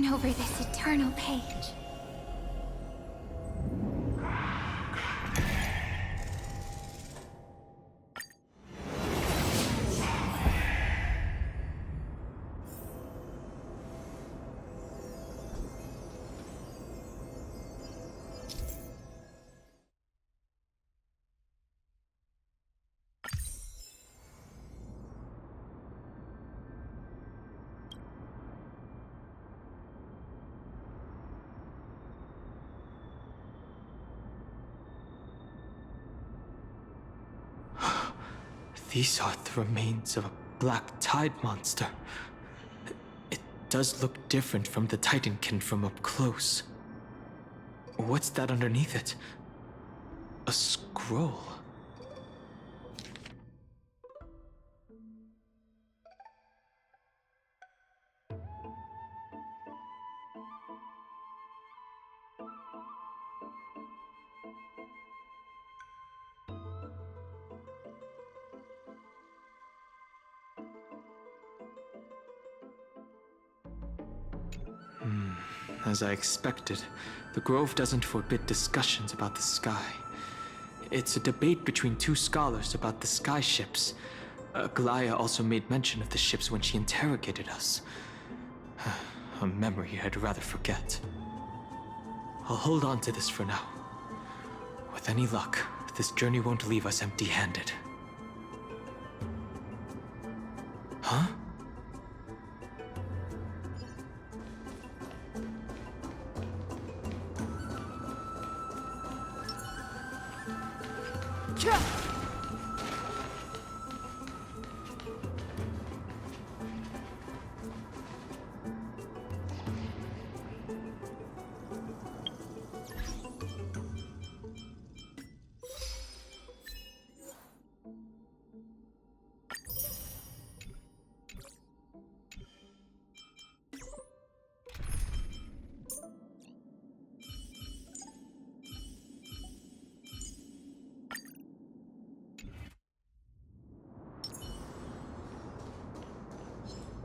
turn over this eternal page. These are the remains of a black tide monster. It does look different from the Titankin from up close. What's that underneath it? A scroll. As I expected, the Grove doesn't forbid discussions about the sky. It's a debate between two scholars about the sky ships. Glaya also made mention of the ships when she interrogated us. A memory I'd rather forget. I'll hold on to this for now. With any luck, this journey won't leave us empty-handed. Huh?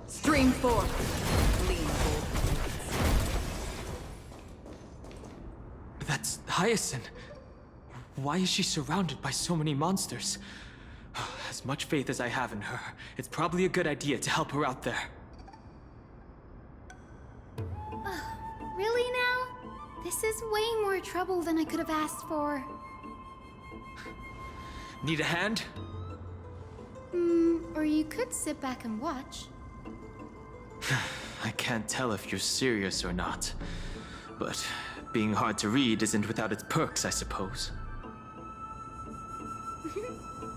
Stream forth. Lean forward. That's Hyacinth. Why is she surrounded by so many monsters? As much faith as I have in her, it's probably a good idea to help her out there. Really now? This is way more trouble than I could have asked for. Need a hand? Or you could sit back and watch. I can't tell if you're serious or not. But being hard to read isn't without its perks, I suppose.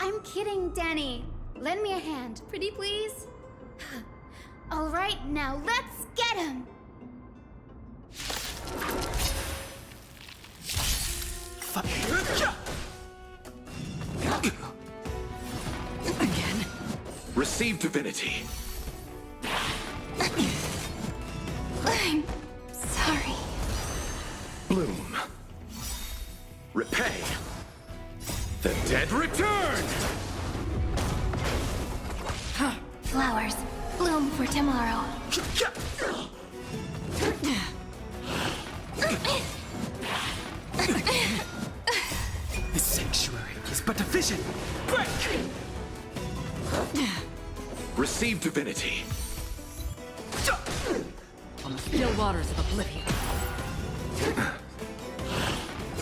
I'm kidding, Danny. Lend me a hand, pretty please. All right, now let's get him! Again. Receive divinity. I'm sorry. Bloom. Repay. The dead return! Flowers, bloom for tomorrow. The sanctuary is but a vision! Break! Receive divinity. On the still waters of oblivion.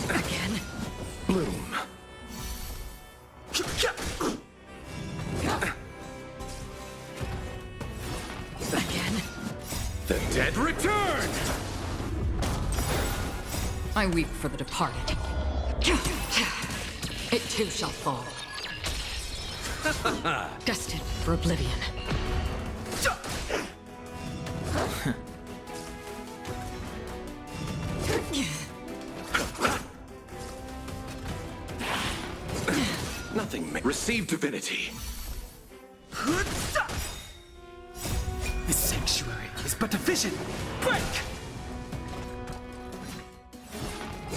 Again. Bloom. Again. The dead return! I weep for the departed. It too shall fall. Destined for oblivion. Nothing may receive divinity. The sanctuary is but a vision! Break!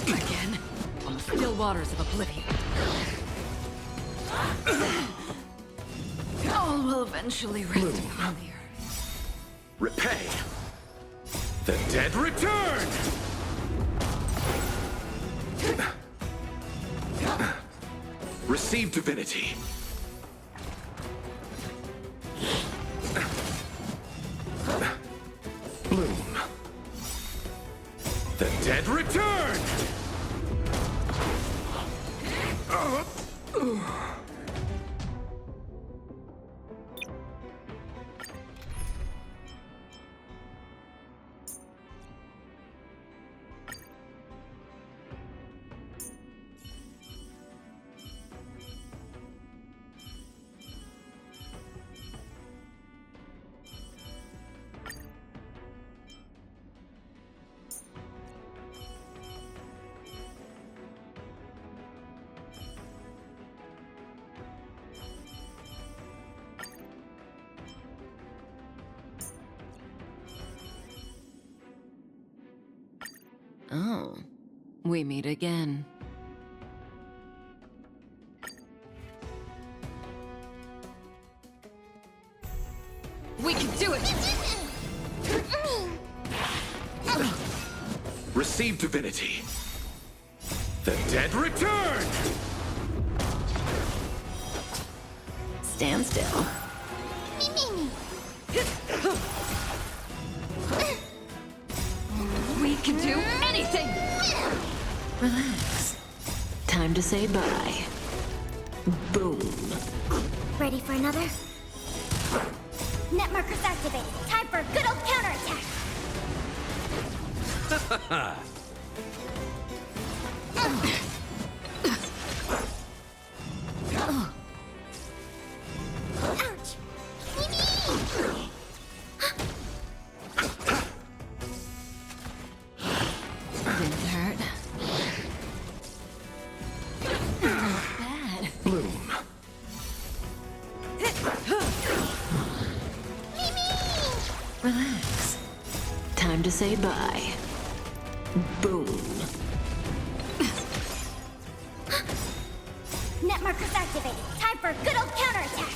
Again. On the still waters of oblivion. All will eventually rest upon the earth. Repay. The dead return! Receive divinity. Bloom. The dead return! Oh, we meet again. We can do it! Receive divinity. The dead return! Stand still. We can do anything! Relax. Time to say bye. Boom. Ready for another? Net markers activated. Time for a good old counterattack. Ouch! Didn't hurt. Not bad. Bloom. Relax. Time to say bye. Boom. Net markers activated. Time for a good old counterattack.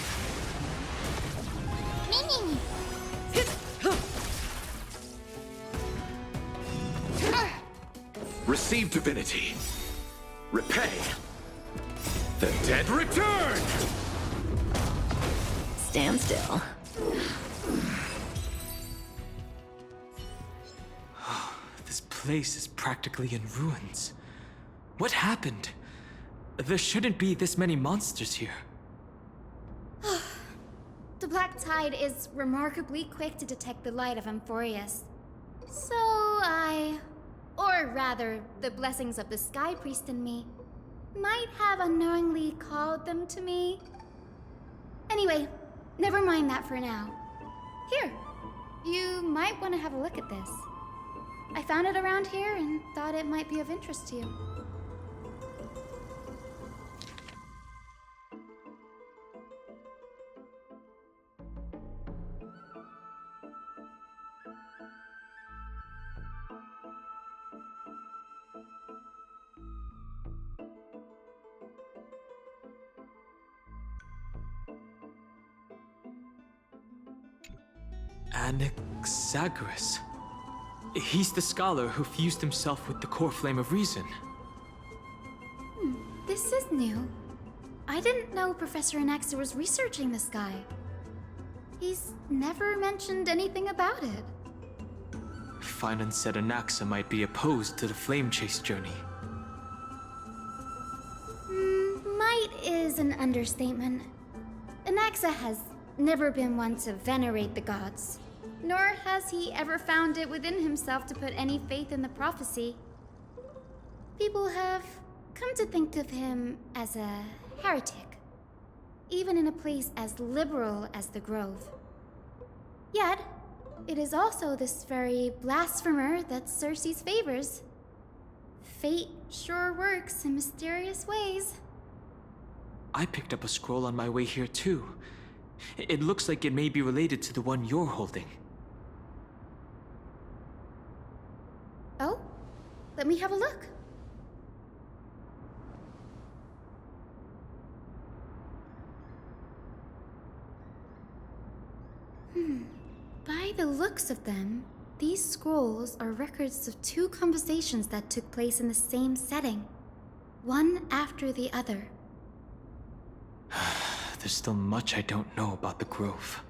Receive divinity. Repay. The dead return! Stand still. This place is practically in ruins. What happened? There shouldn't be this many monsters here. The Black Tide is remarkably quick to detect the light of Amphorius. So or rather, the blessings of the Sky Priest in me, might have unknowingly called them to me. Anyway, never mind that for now. Here, you might want to have a look at this. I found it around here and thought it might be of interest to you. Anaxagoras. He's the scholar who fused himself with the core flame of reason. This is new. I didn't know Professor Anaxa was researching the sky. He's never mentioned anything about it. Finan said Anaxa might be opposed to the flame chase journey. Might is an understatement. Anaxa has never been one to venerate the gods, nor has he ever found it within himself to put any faith in the prophecy. People have come to think of him as a heretic, even in a place as liberal as the Grove. Yet, it is also this very blasphemer that Circe's favors. Fate sure works in mysterious ways. I picked up a scroll on my way here too. It looks like it may be related to the one you're holding. Oh? Let me have a look. By the looks of them, these scrolls are records of two conversations that took place in the same setting, one after the other. There's still much I don't know about the Grove.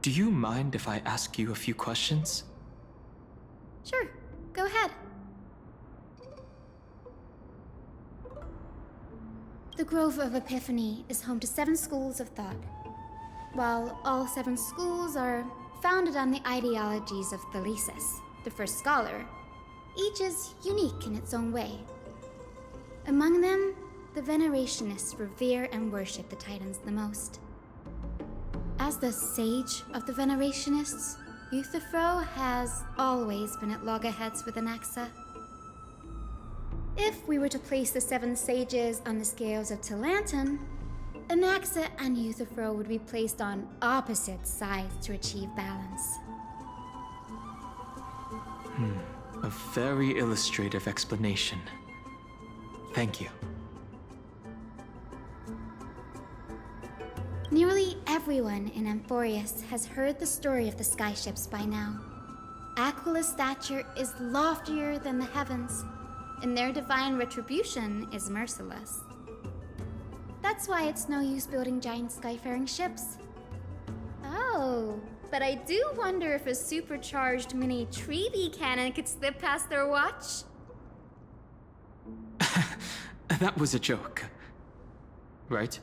Do you mind if I ask you a few questions? Sure, go ahead. The Grove of Epiphany is home to 7 schools of thought. While all 7 schools are founded on the ideologies of Thalesis, the first scholar, each is unique in its own way. Among them, the Venerationists revere and worship the Titans the most. As the sage of the Venerationists, Euthyphro has always been at loggerheads with Anaxa. If we were to place the 7 sages on the scales of Talanton, Anaxa and Euthyphro would be placed on opposite sides to achieve balance. A very illustrative explanation. Thank you. Nearly everyone in Amphorius has heard the story of the skyships by now. Aquila's stature is loftier than the heavens, and their divine retribution is merciless. That's why it's no use building giant skyfaring ships. Oh, but I do wonder if a supercharged mini Treaty cannon could slip past their watch. That was a joke. Right?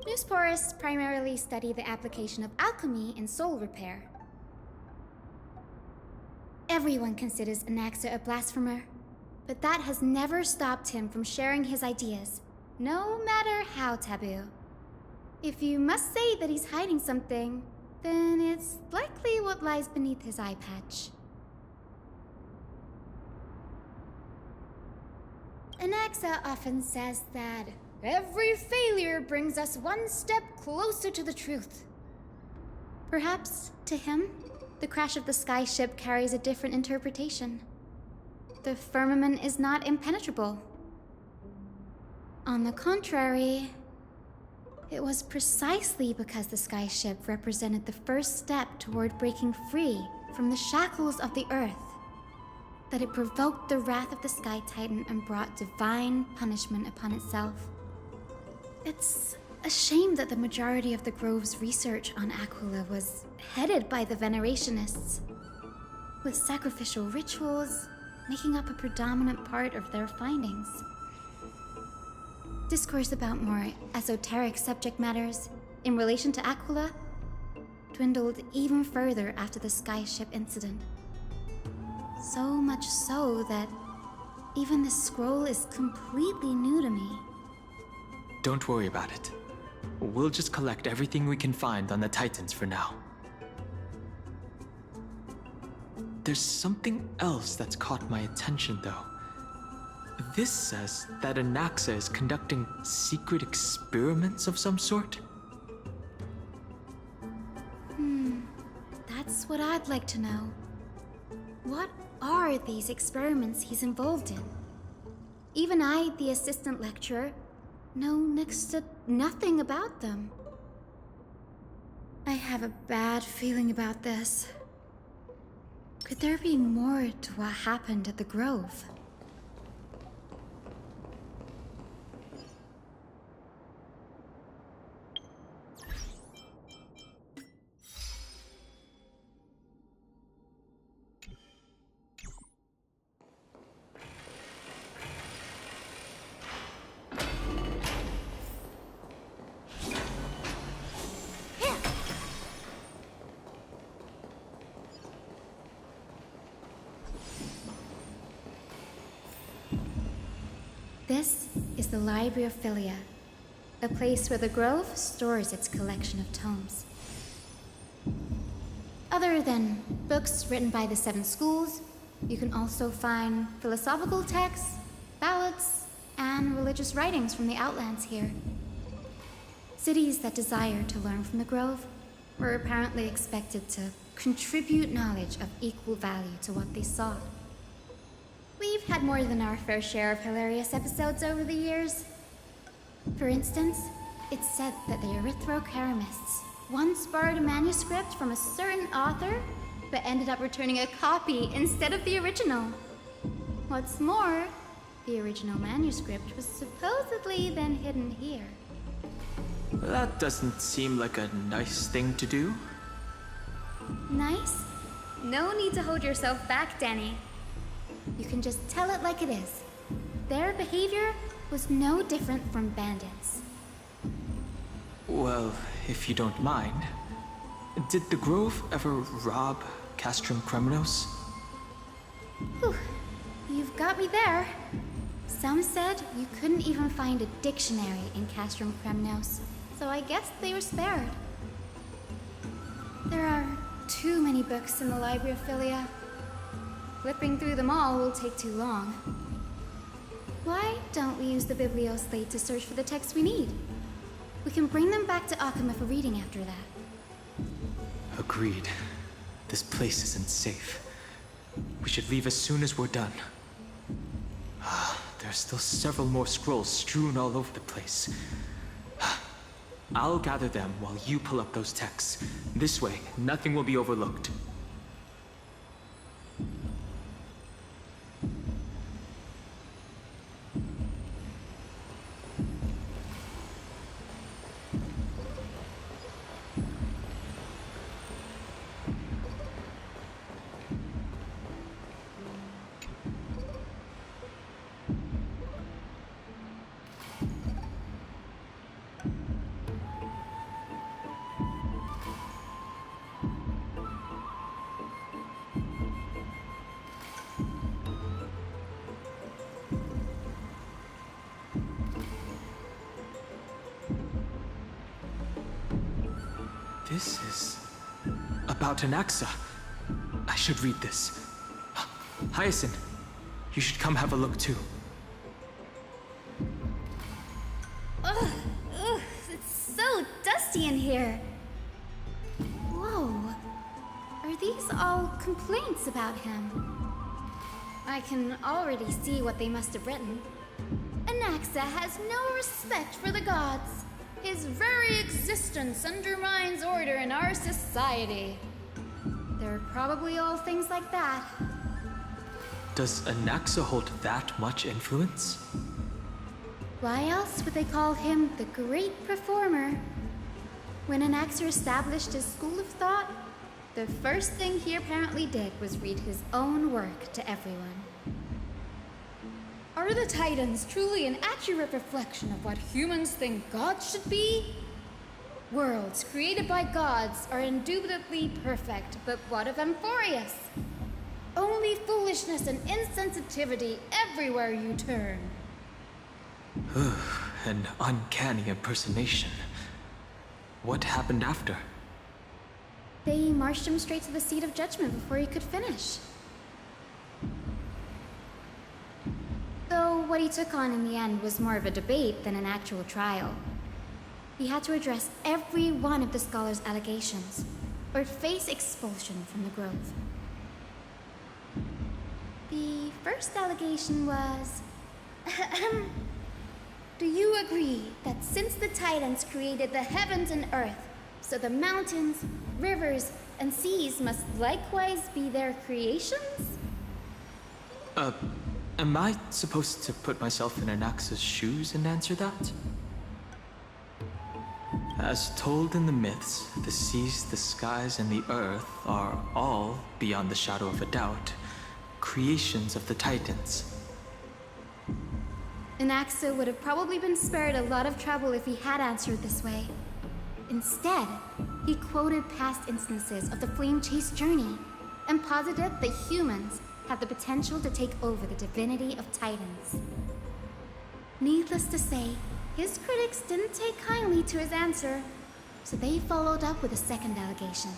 Newsporists primarily study the application of alchemy in soul repair. Everyone considers Anaxa a blasphemer, but that has never stopped him from sharing his ideas, no matter how taboo. If you must say that he's hiding something, then it's likely what lies beneath his eye patch. Anaxa often says that every failure brings us one step closer to the truth. Perhaps, to him, the crash of the skyship carries a different interpretation. The firmament is not impenetrable. On the contrary, it was precisely because the skyship represented the first step toward breaking free from the shackles of the earth that it provoked the wrath of the Sky Titan and brought divine punishment upon itself. It's a shame that the majority of the Grove's research on Aquila was headed by the Venerationists, with sacrificial rituals making up a predominant part of their findings. Discourse about more esoteric subject matters in relation to Aquila dwindled even further after the skyship incident. So much so that even the scroll is completely new to me. Don't worry about it. We'll just collect everything we can find on the Titans for now. There's something else that's caught my attention, though. This says that Anaxa is conducting secret experiments of some sort. That's what I'd like to know. What are these experiments he's involved in? Even I, the assistant lecturer, know next to nothing about them. I have a bad feeling about this. Could there be more to what happened at the Grove? This is the Library of Philia, a place where the Grove stores its collection of tomes. Other than books written by the 7 schools, you can also find philosophical texts, ballads, and religious writings from the Outlands here. Cities that desire to learn from the Grove were apparently expected to contribute knowledge of equal value to what they sought. We've had more than our fair share of hilarious episodes over the years. For instance, it's said that the Erythrocheramists, once borrowed a manuscript from a certain author, but ended up returning a copy instead of the original. What's more, the original manuscript was supposedly then hidden here. That doesn't seem like a nice thing to do. Nice? No need to hold yourself back, Danny. You can just tell it like it is. Their behavior was no different from bandits. Well, if you don't mind, did the Grove ever rob Castrum Kremnos? Whew. You've got me there. Some said you couldn't even find a dictionary in Castrum Kremnos, so I guess they were spared. There are too many books in the Library of Philia. Flipping through them all will take too long. Why don't we use the Biblioslate to search for the texts we need? We can bring them back to Akama for reading after that. Agreed. This place isn't safe. We should leave as soon as we're done. There are still several more scrolls strewn all over the place. I'll gather them while you pull up those texts. This way, nothing will be overlooked. This is about Anaxa. I should read this. Hyacinth, you should come have a look too. Ugh, it's so dusty in here. Whoa, are these all complaints about him? I can already see what they must have written. Anaxa has no respect for the gods. His very existence undermines order in our society. They're probably all things like that. Does Anaxa hold that much influence? Why else would they call him the great performer? When Anaxa established his school of thought, the first thing he apparently did was read his own work to everyone. Are the Titans truly an accurate reflection of what humans think gods should be? Worlds created by gods are indubitably perfect, but what of Amphorius? Only foolishness and insensitivity everywhere you turn. An uncanny impersonation. What happened after? They marched him straight to the seat of judgment before he could finish. Though what he took on in the end was more of a debate than an actual trial. He had to address every one of the scholar's allegations, or face expulsion from the Grove. The first allegation was... Do you agree that since the Titans created the heavens and earth, so the mountains, rivers, and seas must likewise be their creations? Am I supposed to put myself in Anaxa's shoes and answer that? As told in the myths, the seas, the skies, and the earth are all, beyond the shadow of a doubt, creations of the Titans. Anaxa would have probably been spared a lot of trouble if he had answered this way. Instead, he quoted past instances of the Flame Chase journey and posited that humans have the potential to take over the divinity of Titans. Needless to say, his critics didn't take kindly to his answer, so they followed up with a second allegation.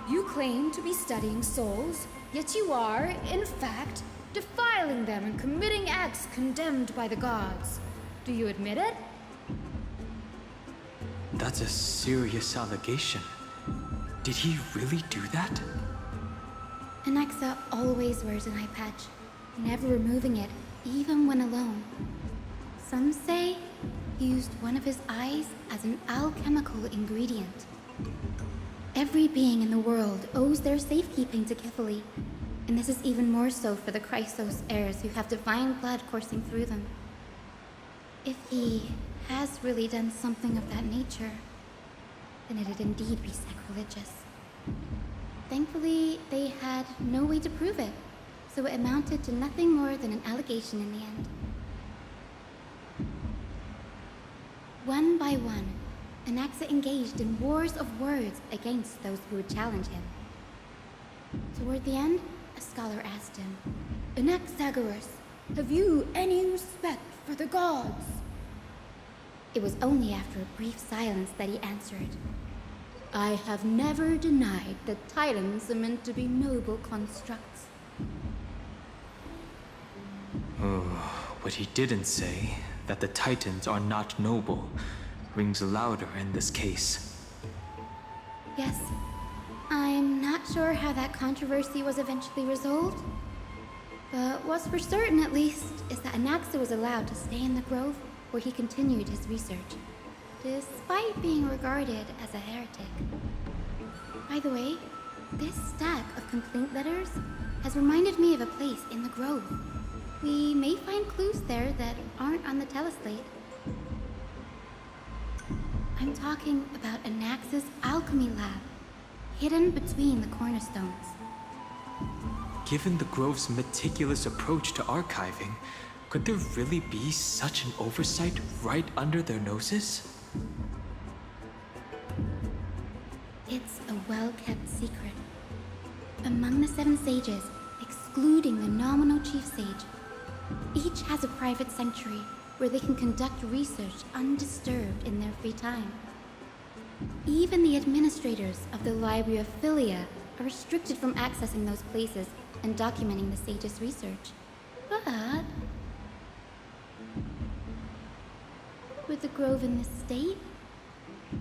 You claim to be studying souls, yet you are, in fact, defiling them and committing acts condemned by the gods. Do you admit it? That's a serious allegation. Did he really do that? Anaxa always wears an eye patch, never removing it, even when alone. Some say used one of his eyes as an alchemical ingredient. Every being in the world owes their safekeeping to Kifili, and this is even more so for the Chrysos heirs who have divine blood coursing through them. If he has really done something of that nature, then it'd indeed be sacrilegious. Thankfully, they had no way to prove it, so it amounted to nothing more than an allegation in the end. One by one, Anaxa engaged in wars of words against those who would challenge him. Toward the end, a scholar asked him, "Anaxagoras, have you any respect for the gods?" It was only after a brief silence that he answered, "I have never denied that titans are meant to be noble constructs." What he didn't say, that the Titans are not noble, rings louder in this case. Yes, I'm not sure how that controversy was eventually resolved, but what's for certain at least is that Anaxa was allowed to stay in the grove where he continued his research, despite being regarded as a heretic. By the way, this stack of complaint letters has reminded me of a place in the grove. We may find clues there that aren't on the teleslate. I'm talking about Anaxa's alchemy lab, hidden between the cornerstones. Given the Grove's meticulous approach to archiving, could there really be such an oversight right under their noses? It's a well-kept secret. Among the 7 sages, excluding the nominal chief sage, each has a private sanctuary where they can conduct research undisturbed in their free time. Even the administrators of the Library of Philia are restricted from accessing those places and documenting the sage's research. But with the grove in this state,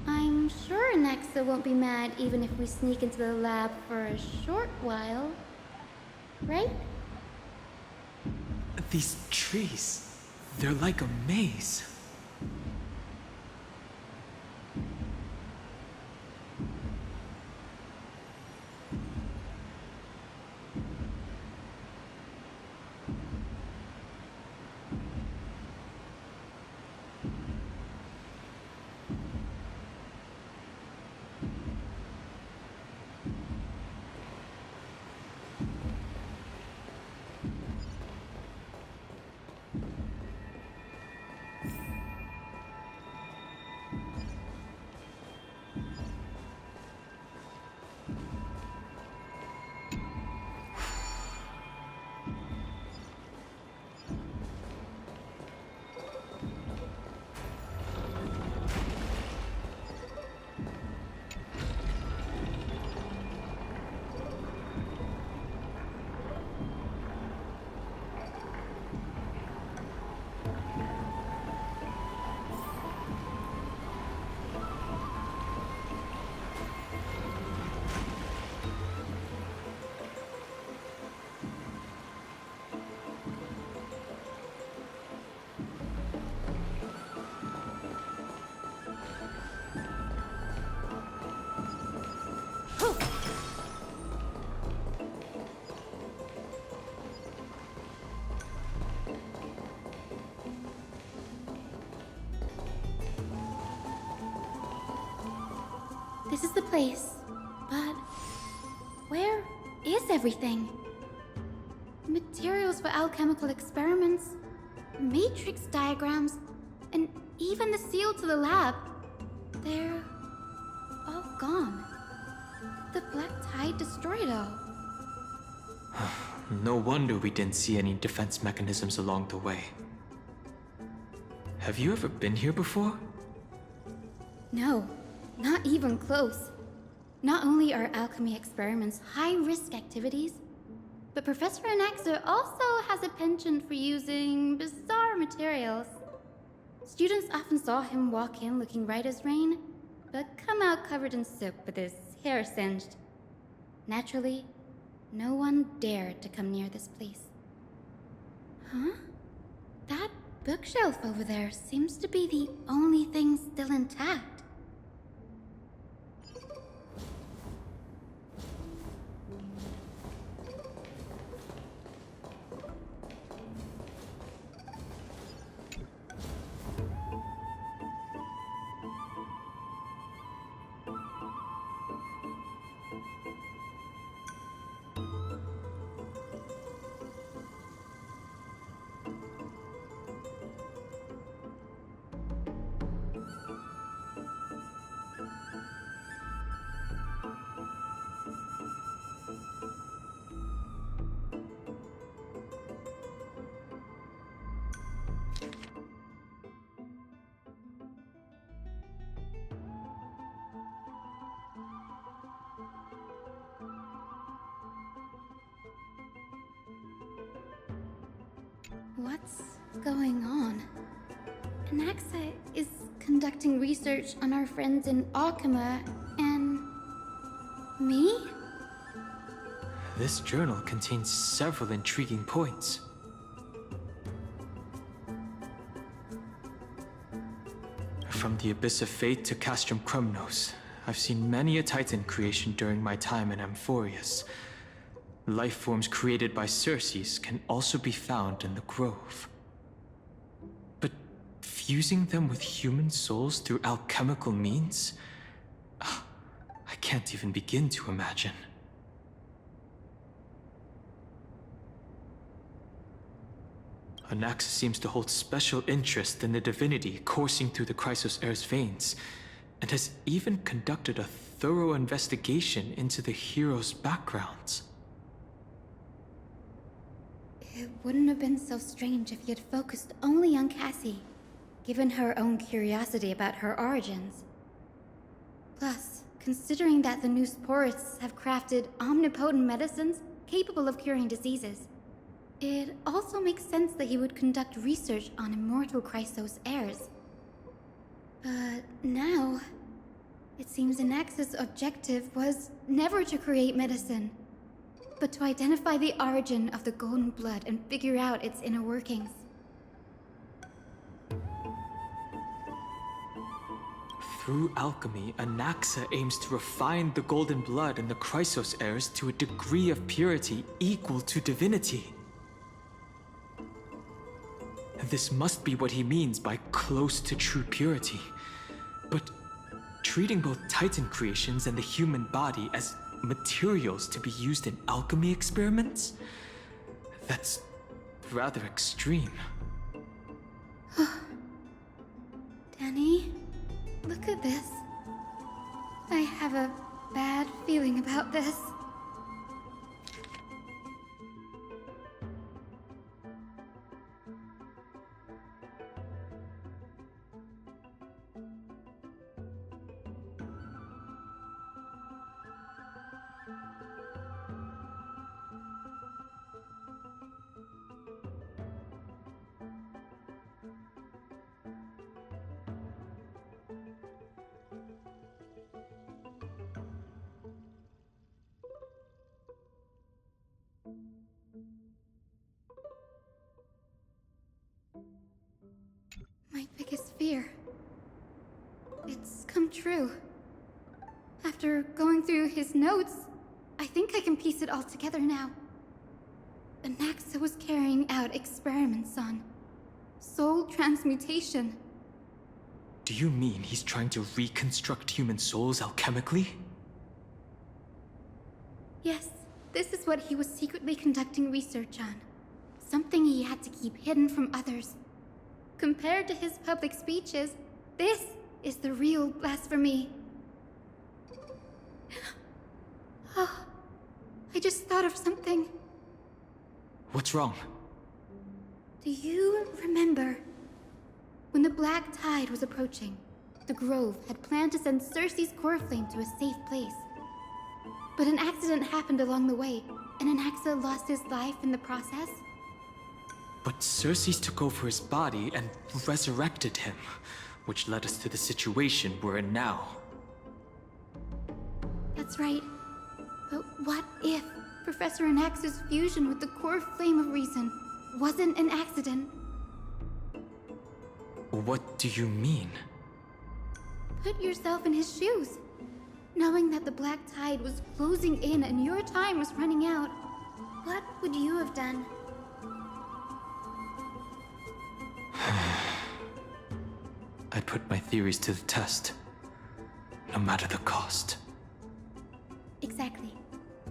I'm sure Anaxa won't be mad even if we sneak into the lab for a short while. Right? These trees, they're like a maze. This is the place, but where is everything? Materials for alchemical experiments, matrix diagrams, and even the seal to the lab. They're all gone. The black tide destroyed it all. No wonder we didn't see any defense mechanisms along the way. Have you ever been here before? No, not even close. Not only are alchemy experiments high-risk activities, but Professor Anaxa also has a penchant for using bizarre materials. Students often saw him walk in looking right as rain, but come out covered in soap with his hair singed. Naturally, no one dared to come near this place. Huh? That bookshelf over there seems to be the only thing still intact. What's going on? Anaxa is conducting research on our friends in Alchema and... me? This journal contains several intriguing points. From the Abyss of Fate to Castrum Krumnos, I've seen many a Titan creation during my time in Amphorius. Life forms created by Circes can also be found in the Grove. But fusing them with human souls through alchemical means? I can't even begin to imagine. Anaxa seems to hold special interest in the divinity coursing through the Chrysos Heir's veins, and has even conducted a thorough investigation into the heroes' backgrounds. It wouldn't have been so strange if he had focused only on Cassie, given her own curiosity about her origins. Plus, considering that the Neusporists have crafted omnipotent medicines capable of curing diseases, it also makes sense that he would conduct research on immortal Chrysos heirs. But now, it seems Anaxa's objective was never to create medicine, but to identify the origin of the golden blood and figure out its inner workings. Through alchemy, Anaxa aims to refine the golden blood in the Chrysos heirs to a degree of purity equal to divinity. This must be what he means by close to true purity. But treating both Titan creations and the human body as materials to be used in alchemy experiments? That's rather extreme. Danny, look at this. I have a bad feeling about this. My biggest fear. It's come true. After going through his notes, I think I can piece it all together now. Anaxa was carrying out experiments on soul transmutation. Do you mean he's trying to reconstruct human souls alchemically? Yes, this is what he was secretly conducting research on. Something he had to keep hidden from others. Compared to his public speeches, this is the real blasphemy. Oh, I just thought of something. What's wrong? Do you remember when the Black Tide was approaching? The Grove had planned to send Circe's core flame to a safe place. But an accident happened along the way, and Anaxa lost his life in the process? But Circes took over his body and resurrected him, which led us to the situation we're in now. That's right. But what if Professor Anaxa's fusion with the core flame of reason wasn't an accident? What do you mean? Put yourself in his shoes. Knowing that the black tide was closing in and your time was running out, what would you have done? I'd put my theories to the test, no matter the cost. Exactly.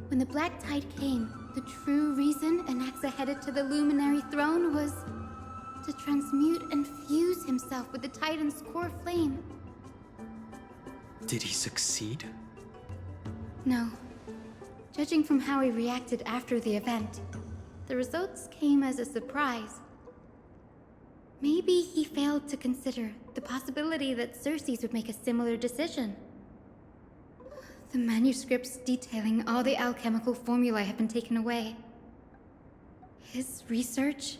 When the black tide came, the true reason Anaxa headed to the Luminary Throne was to transmute and fuse himself with the Titan's core flame. Did he succeed? No. Judging from how he reacted after the event, the results came as a surprise. Maybe he failed to consider the possibility that Xerxes would make a similar decision. The manuscripts detailing all the alchemical formulae have been taken away. His research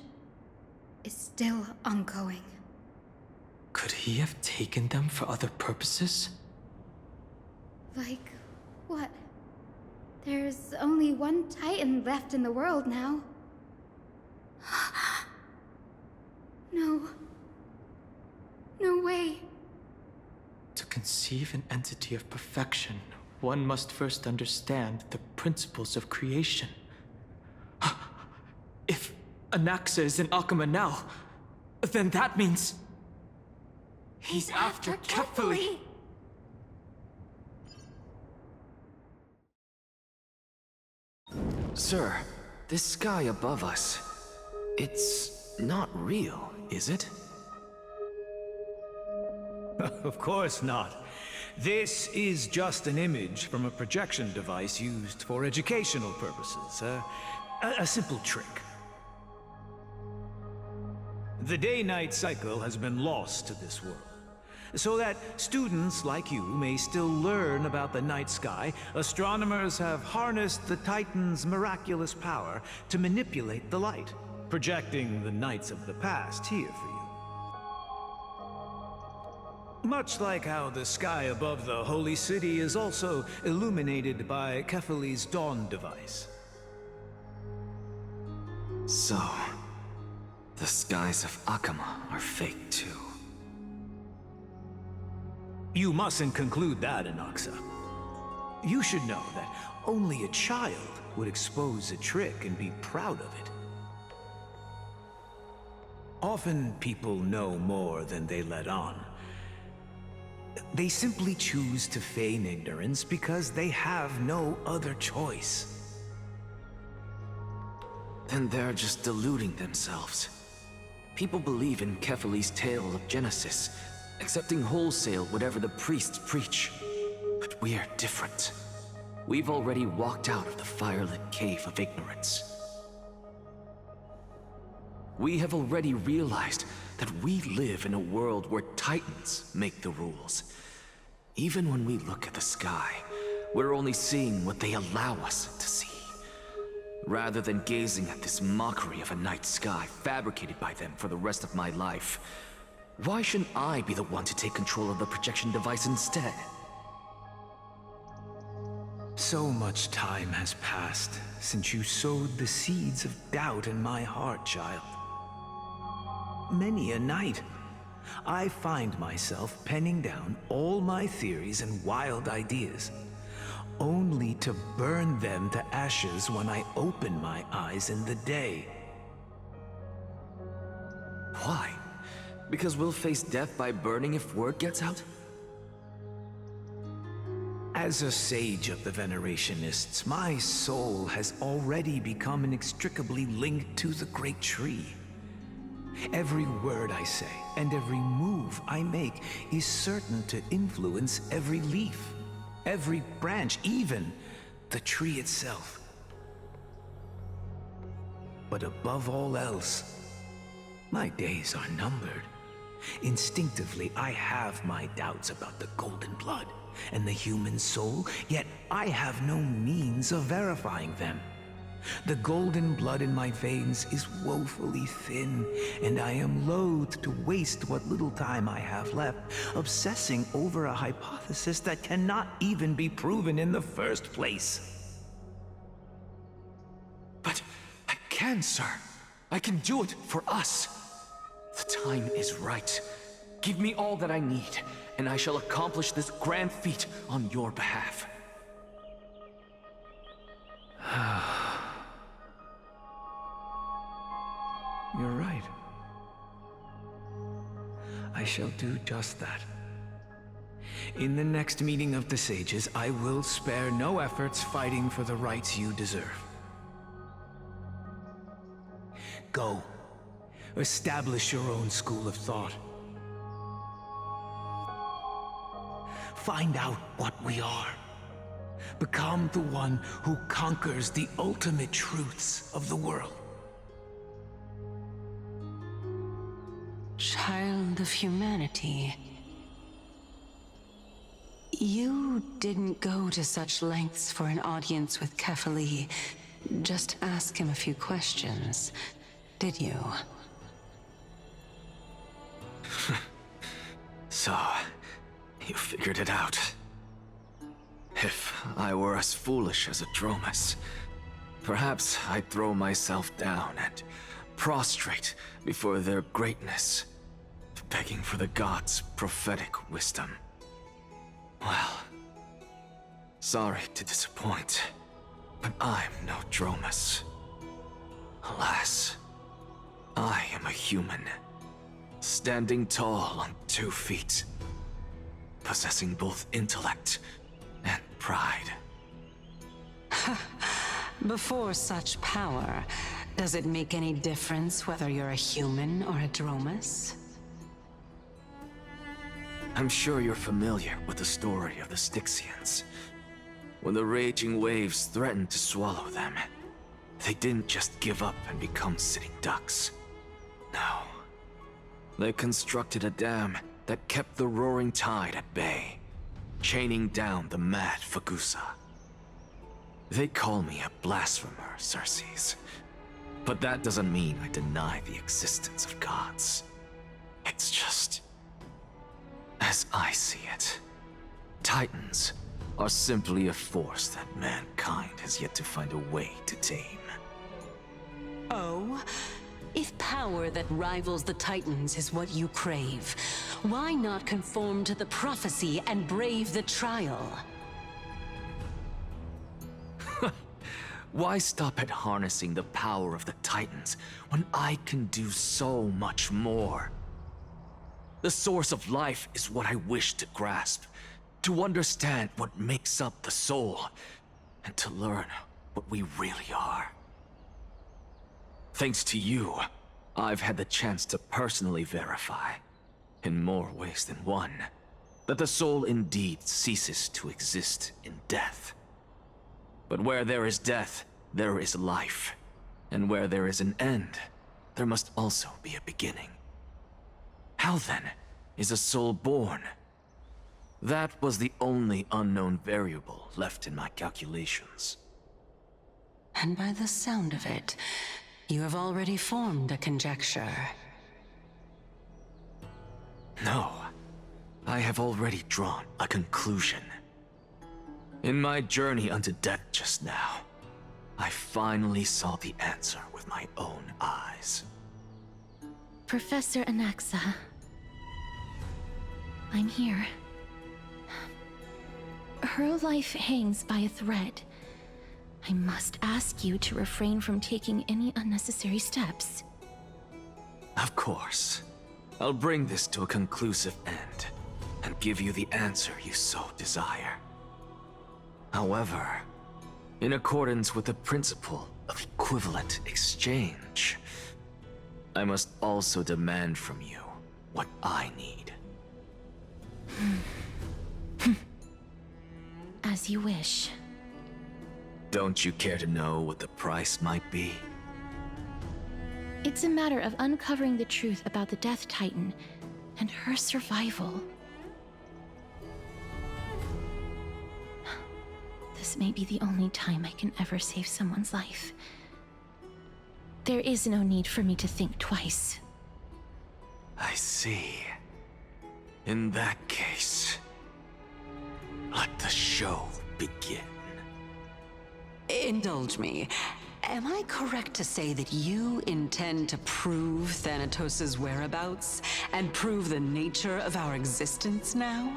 is still ongoing. Could he have taken them for other purposes? Like, what? There's only one Titan left in the world now. No. No way. To conceive an entity of perfection, one must first understand the principles of creation. If Anaxa is in Akama now, then that means... he's after Kefali! Sir, this sky above us, it's not real, is it? Of course not. This is just an image from a projection device used for educational purposes. A simple trick. The day-night cycle has been lost to this world. So that students like you may still learn about the night sky, astronomers have harnessed the Titan's miraculous power to manipulate the light, projecting the nights of the past here for you. Much like how the sky above the Holy City is also illuminated by Kefali's dawn device. So, the skies of Akama are fake too. You mustn't conclude that, Anaxa. You should know that only a child would expose a trick and be proud of it. Often people know more than they let on. They simply choose to feign ignorance because they have no other choice. Then they're just deluding themselves. People believe in Kefali's tale of Genesis, accepting wholesale whatever the priests preach. But we're different. We've already walked out of the firelit cave of ignorance. We have already realized that we live in a world where Titans make the rules. Even when we look at the sky, we're only seeing what they allow us to see. Rather than gazing at this mockery of a night sky fabricated by them for the rest of my life, why shouldn't I be the one to take control of the projection device instead? So much time has passed since you sowed the seeds of doubt in my heart, child. Many a night, I find myself penning down all my theories and wild ideas, only to burn them to ashes when I open my eyes in the day. Why? Because we'll face death by burning if word gets out? As a sage of the Venerationists, my soul has already become inextricably linked to the great tree. Every word I say and every move I make is certain to influence every leaf, every branch, even the tree itself. But above all else, my days are numbered. Instinctively, I have my doubts about the golden blood and the human soul, yet I have no means of verifying them. The golden blood in my veins is woefully thin, and I am loath to waste what little time I have left obsessing over a hypothesis that cannot even be proven in the first place. But I can, sir. I can do it for us. The time is right. Give me all that I need, and I shall accomplish this grand feat on your behalf. You're right. I shall do just that. In the next meeting of the sages, I will spare no efforts fighting for the rights you deserve. Go. Establish your own school of thought. Find out what we are. Become the one who conquers the ultimate truths of the world. Child of humanity. You didn't go to such lengths for an audience with Kefali. Just ask him a few questions, did you? So, you figured it out. If I were as foolish as a Dromus, perhaps I'd throw myself down and prostrate before their greatness, begging for the gods' prophetic wisdom. Well, sorry to disappoint, but I'm no Dromus. Alas, I am a human, standing tall on 2 feet, possessing both intellect and pride. Before such power, does it make any difference whether you're a human or a Dromus? I'm sure you're familiar with the story of the Styxians. When the raging waves threatened to swallow them, they didn't just give up and become sitting ducks. No. They constructed a dam that kept the roaring tide at bay, chaining down the mad Fagusa. They call me a blasphemer, Xerxes. But that doesn't mean I deny the existence of gods. It's just... as I see it, Titans are simply a force that mankind has yet to find a way to tame. Oh? If power that rivals the Titans is what you crave, why not conform to the prophecy and brave the trial? Why stop at harnessing the power of the Titans when I can do so much more? The source of life is what I wish to grasp, to understand what makes up the soul, and to learn what we really are. Thanks to you, I've had the chance to personally verify, in more ways than one, that the soul indeed ceases to exist in death. But where there is death, there is life. And where there is an end, there must also be a beginning. How then is a soul born? That was the only unknown variable left in my calculations. And by the sound of it, you have already formed a conjecture. No, I have already drawn a conclusion. In my journey unto death just now, I finally saw the answer with my own eyes. Professor Anaxa, I'm here. Her life hangs by a thread. I must ask you to refrain from taking any unnecessary steps. Of course. I'll bring this to a conclusive end, and give you the answer you so desire. However, in accordance with the principle of equivalent exchange, I must also demand from you what I need. As you wish. Don't you care to know what the price might be? It's a matter of uncovering the truth about the Death Titan and her survival. This may be the only time I can ever save someone's life. There is no need for me to think twice. I see. In that case, let the show begin. Indulge me. Am I correct to say that you intend to prove Thanatos' whereabouts and prove the nature of our existence now?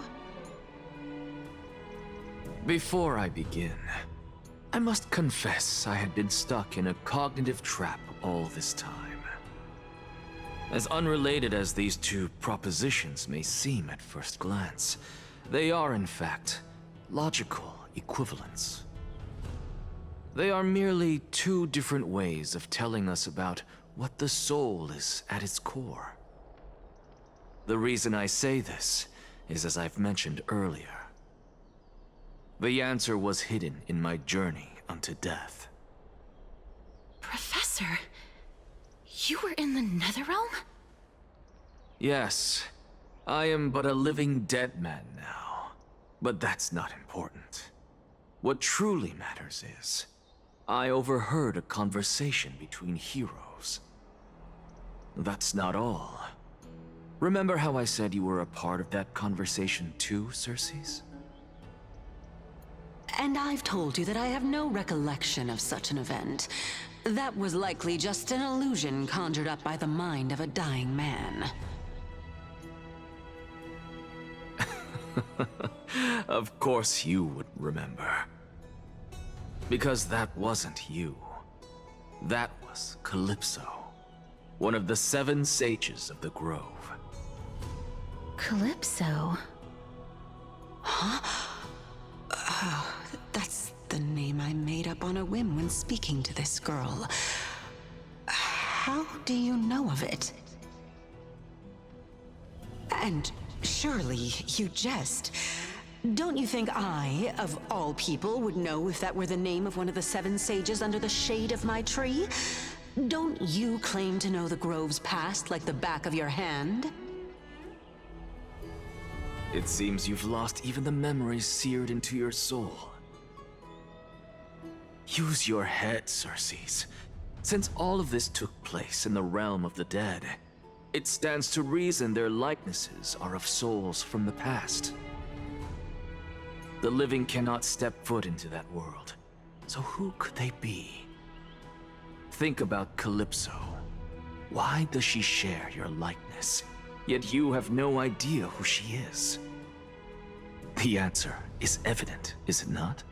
Before I begin, I must confess I had been stuck in a cognitive trap all this time. As unrelated as these two propositions may seem at first glance, they are in fact logical equivalents. They are merely two different ways of telling us about what the soul is at its core. The reason I say this is as I've mentioned earlier. The answer was hidden in my journey unto death. Professor, you were in the Netherrealm? Yes, I am but a living dead man now, but that's not important. What truly matters is, I overheard a conversation between heroes. That's not all. Remember how I said you were a part of that conversation too, Circes? And I've told you that I have no recollection of such an event. That was likely just an illusion conjured up by the mind of a dying man. Of course you would remember. Because that wasn't you. That was Calypso, one of the 7 sages of the Grove. Calypso? That's the name I made up on a whim when speaking to this girl. How do you know of it? And surely you jest. Don't you think I, of all people, would know if that were the name of one of the 7 sages under the shade of my tree? Don't you claim to know the Grove's past like the back of your hand? It seems you've lost even the memories seared into your soul. Use your head, Circes. Since all of this took place in the realm of the dead, it stands to reason their likenesses are of souls from the past. The living cannot step foot into that world, so who could they be? Think about Calypso. Why does she share your likeness, yet you have no idea who she is? The answer is evident, is it not?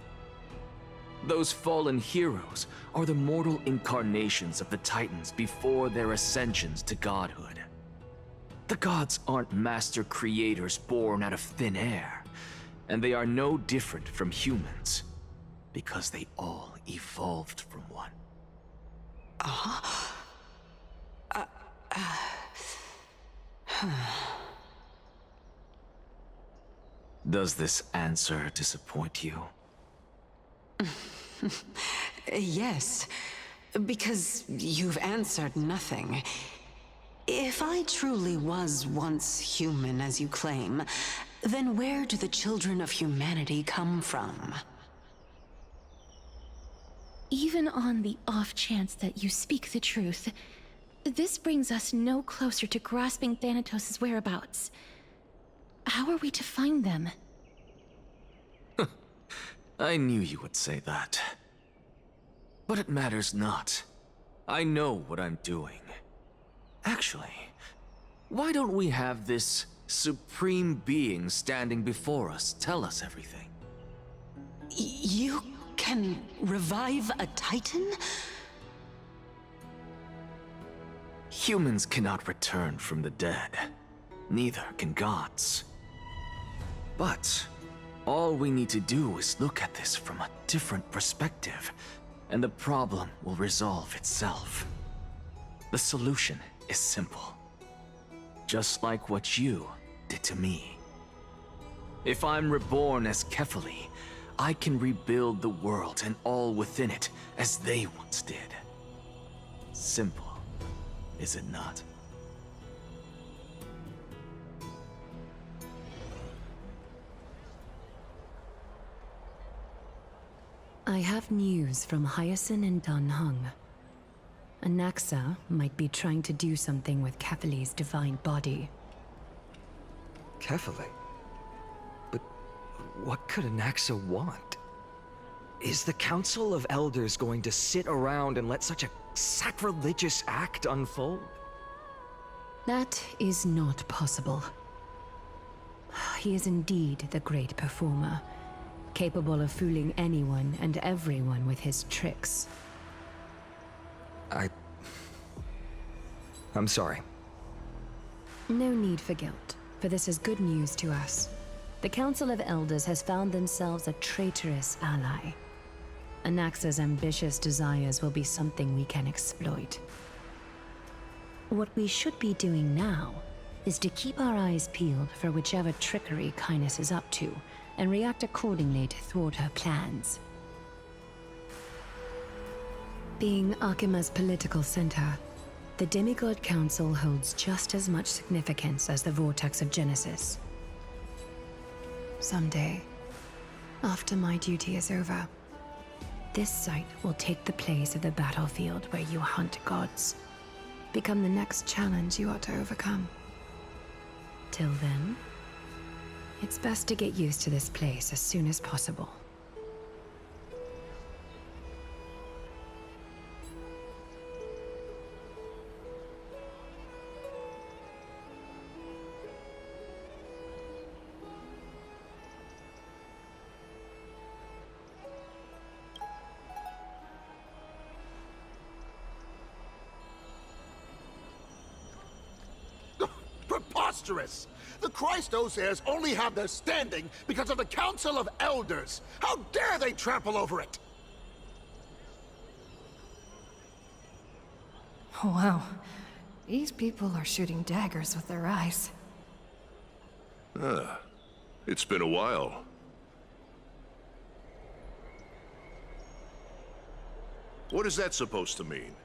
Those fallen heroes are the mortal incarnations of the Titans before their ascensions to godhood. The gods aren't master creators born out of thin air. And they are no different from humans, because they all evolved from one. Does this answer disappoint you? Yes, because you've answered nothing. If I truly was once human, as you claim, then where do the children of humanity come from? Even on the off chance that you speak the truth, this brings us no closer to grasping Thanatos' whereabouts. How are we to find them? I knew you would say that. But it matters not. I know what I'm doing. Actually, why don't we have this supreme being standing before us tell us everything? You can revive a Titan? Humans cannot return from the dead. Neither can gods. But all we need to do is look at this from a different perspective, and the problem will resolve itself. The solution is simple. Just like what you did to me. If I'm reborn as Kefali, I can rebuild the world and all within it as they once did. Simple, is it not? I have news from Hyacinth and Dan Heng. Anaxa might be trying to do something with Kefali's divine body. Kefali? But what could Anaxa want? Is the Council of Elders going to sit around and let such a sacrilegious act unfold? That is not possible. He is indeed the great performer, capable of fooling anyone and everyone with his tricks. I'm sorry. No need for guilt, for this is good news to us. The Council of Elders has found themselves a traitorous ally. Anaxa's ambitious desires will be something we can exploit. What we should be doing now is to keep our eyes peeled for whichever trickery Kindness is up to, and react accordingly to thwart her plans. Being Akima's political center, the Demigod Council holds just as much significance as the Vortex of Genesis. Someday, after my duty is over, this site will take the place of the battlefield where you hunt gods. Become the next challenge you ought to overcome. Till then, it's best to get used to this place as soon as possible. Preposterous! The Christos heirs only have their standing because of the Council of Elders! How dare they trample over it! Wow. These people are shooting daggers with their eyes. It's been a while. What is that supposed to mean?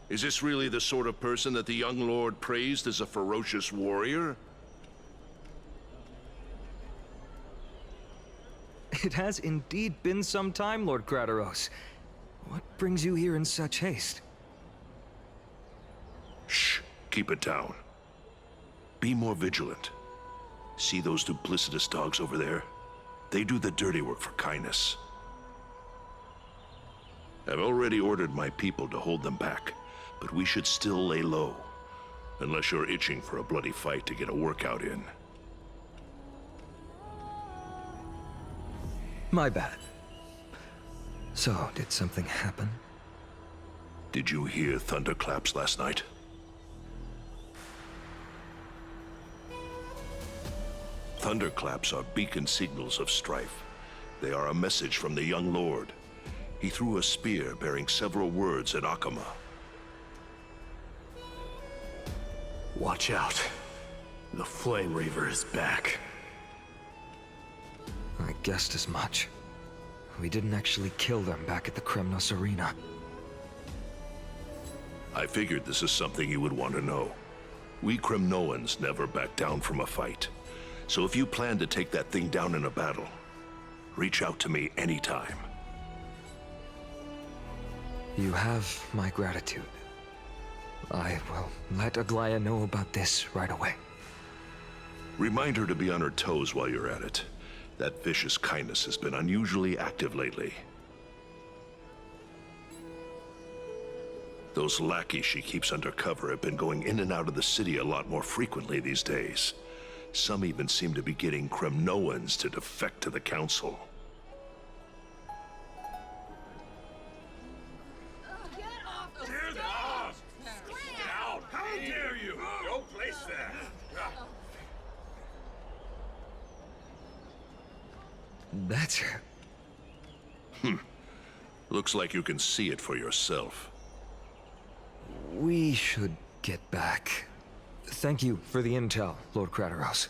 Is this really the sort of person that the young lord praised as a ferocious warrior? It has indeed been some time, Lord Krateros. What brings you here in such haste? Shh, keep it down. Be more vigilant. See those duplicitous dogs over there? They do the dirty work for Kindness. I've already ordered my people to hold them back, but we should still lay low. Unless you're itching for a bloody fight to get a workout in. My bad. So, did something happen? Did you hear thunderclaps last night? Thunderclaps are beacon signals of strife. They are a message from the young lord. He threw a spear bearing several words at Akama. Watch out. The Flame Reaver is back. I guessed as much. We didn't actually kill them back at the Kremnos Arena. I figured this is something you would want to know. We Kremnoans never back down from a fight. So if you plan to take that thing down in a battle, reach out to me anytime. You have my gratitude. I will let Aglaya know about this right away. Remind her to be on her toes while you're at it. That vicious Kindness has been unusually active lately. Those lackeys she keeps undercover have been going in and out of the city a lot more frequently these days. Some even seem to be getting Kremnoans to defect to the Council. That's her. Looks like you can see it for yourself. We should get back. Thank you for the intel, Lord Krateros.